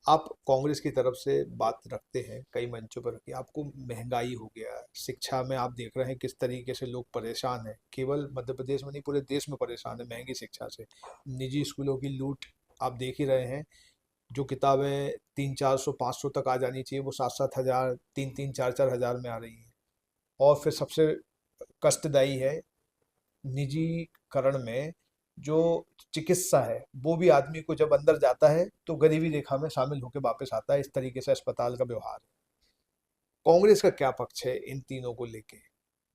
आप कांग्रेस की तरफ से बात रखते हैं कई मंचों पर कि आपको महंगाई हो गया है, शिक्षा में आप देख रहे हैं किस तरीके से लोग परेशान हैं, केवल मध्य प्रदेश में नहीं पूरे देश में परेशान है महंगी शिक्षा से। निजी स्कूलों की लूट आप देख ही रहे हैं। जो किताबें 300-400 500 तक आ जानी चाहिए वो 7-7 हज़ार 3-3 4-4 हज़ार में आ रही हैं। और फिर सबसे कष्टदायी है निजीकरण में जो चिकित्सा है, वो भी आदमी को जब अंदर जाता है तो गरीबी रेखा में शामिल होकर वापस आता है। इस तरीके से अस्पताल का व्यवहार है। कांग्रेस का क्या पक्ष है इन तीनों को लेके?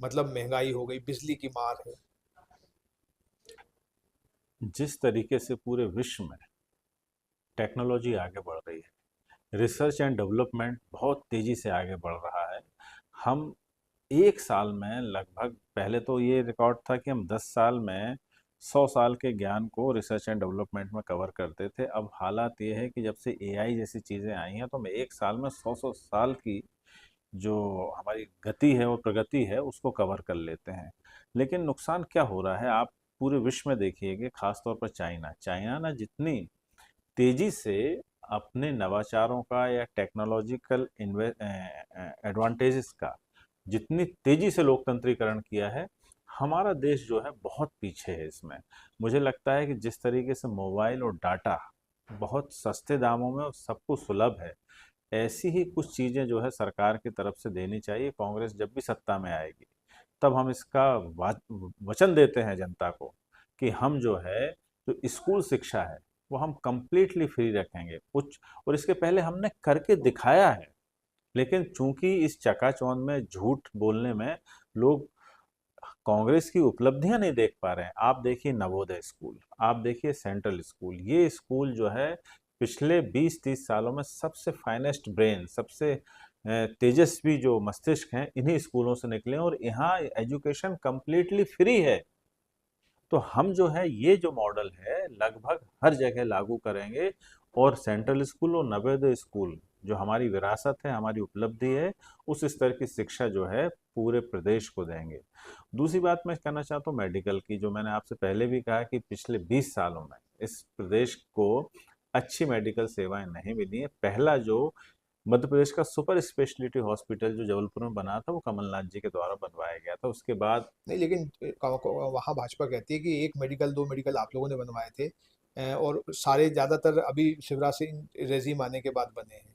मतलब महंगाई हो गई, बिजली की मार है। जिस तरीके से पूरे विश्व में टेक्नोलॉजी आगे बढ़ रही है, रिसर्च एंड डेवलपमेंट बहुत तेज़ी से आगे बढ़ रहा है। हम एक साल में लगभग, पहले तो ये रिकॉर्ड था कि हम 10 साल में 100 साल के ज्ञान को रिसर्च एंड डेवलपमेंट में कवर करते थे। अब हालात ये है कि जब से एआई जैसी चीज़ें आई हैं तो हम एक साल में 100 साल की जो हमारी गति है और प्रगति है उसको कवर कर लेते हैं। लेकिन नुकसान क्या हो रहा है, आप पूरे विश्व में देखिए कि खास तौर पर चाइना चाइना ना जितनी तेजी से अपने नवाचारों का या टेक्नोलॉजिकल एडवांटेजेस का जितनी तेजी से लोकतंत्रीकरण किया है, हमारा देश जो है बहुत पीछे है इसमें। मुझे लगता है कि जिस तरीके से मोबाइल और डाटा बहुत सस्ते दामों में और सबको सुलभ है, ऐसी ही कुछ चीज़ें जो है सरकार की तरफ से देनी चाहिए। कांग्रेस जब भी सत्ता में आएगी तब हम इसका वचन देते हैं जनता को कि हम जो है, जो स्कूल शिक्षा है वो हम कंप्लीटली फ्री रखेंगे। उच्च, और इसके पहले हमने करके दिखाया है। लेकिन चूंकि इस चकाचौंध में झूठ बोलने में लोग कांग्रेस की उपलब्धियां नहीं देख पा रहे हैं। आप देखिए नवोदय स्कूल, आप देखिए सेंट्रल स्कूल, ये स्कूल जो है पिछले 20-30 सालों में सबसे फाइनेस्ट ब्रेन, सबसे तेजस्वी जो मस्तिष्क हैं इन्हीं स्कूलों से निकले हैं और यहाँ एजुकेशन कंप्लीटली फ्री है। तो हम जो है ये जो मॉडल है लगभग हर जगह लागू करेंगे और सेंट्रल स्कूल और नवोदय स्कूल जो हमारी विरासत है, हमारी उपलब्धि है, उस स्तर की शिक्षा जो है पूरे प्रदेश को देंगे। दूसरी बात मैं कहना चाहता हूँ मेडिकल की, जो मैंने आपसे पहले भी कहा कि पिछले 20 सालों में इस प्रदेश को अच्छी मेडिकल सेवाएं नहीं मिली है। पहला जो मध्य प्रदेश का सुपर स्पेशलिटी हॉस्पिटल जो जबलपुर में बना था वो कमलनाथ जी के द्वारा बनवाया गया था। उसके बाद नहीं, लेकिन वहाँ भाजपा कहती है कि एक मेडिकल, दो मेडिकल आप लोगों ने बनवाए थे। और सारे ज़्यादातर अभी शिवराज सिंह रेजिम आने के बाद बने हैं।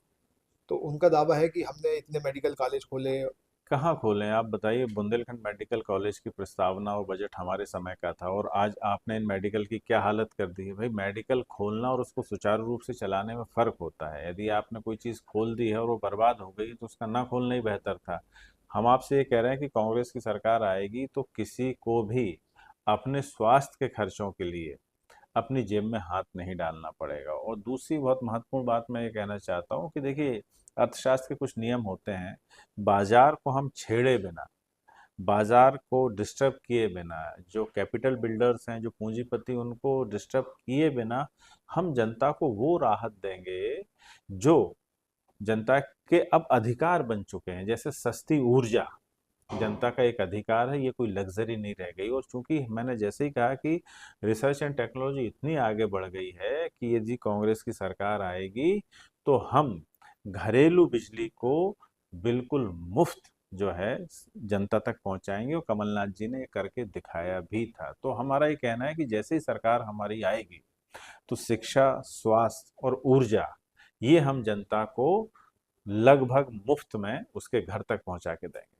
तो उनका दावा है कि हमने इतने मेडिकल कॉलेज खोले। कहाँ खोलें आप बताइए। बुंदेलखंड मेडिकल कॉलेज की प्रस्तावना और बजट हमारे समय का था और आज आपने इन मेडिकल की क्या हालत कर दी है। भाई, मेडिकल खोलना और उसको सुचारू रूप से चलाने में फ़र्क होता है। यदि आपने कोई चीज़ खोल दी है और वो बर्बाद हो गई तो उसका ना खोलना ही बेहतर था। हम आपसे ये कह रहे हैं कि कांग्रेस की सरकार आएगी तो किसी को भी अपने स्वास्थ्य के खर्चों के लिए अपनी जेब में हाथ नहीं डालना पड़ेगा। और दूसरी बहुत महत्वपूर्ण बात मैं ये कहना चाहता हूँ कि देखिए, अर्थशास्त्र के कुछ नियम होते हैं। बाजार को हम छेड़े बिना, बाजार को डिस्टर्ब किए बिना, जो कैपिटल बिल्डर्स हैं, जो पूंजीपति, उनको डिस्टर्ब किए बिना हम जनता को वो राहत देंगे जो जनता के अब अधिकार बन चुके हैं। जैसे सस्ती ऊर्जा जनता का एक अधिकार है, ये कोई लग्जरी नहीं रह गई। और चूंकि मैंने जैसे ही कहा कि रिसर्च एंड टेक्नोलॉजी इतनी आगे बढ़ गई है कि यदि कांग्रेस की सरकार आएगी तो हम घरेलू बिजली को बिल्कुल मुफ्त जो है जनता तक पहुंचाएंगे और कमलनाथ जी ने ये करके दिखाया भी था। तो हमारा ये कहना है कि जैसे ही सरकार हमारी आएगी तो शिक्षा, स्वास्थ्य और ऊर्जा, ये हम जनता को लगभग मुफ्त में उसके घर तक पहुंचा के देंगे।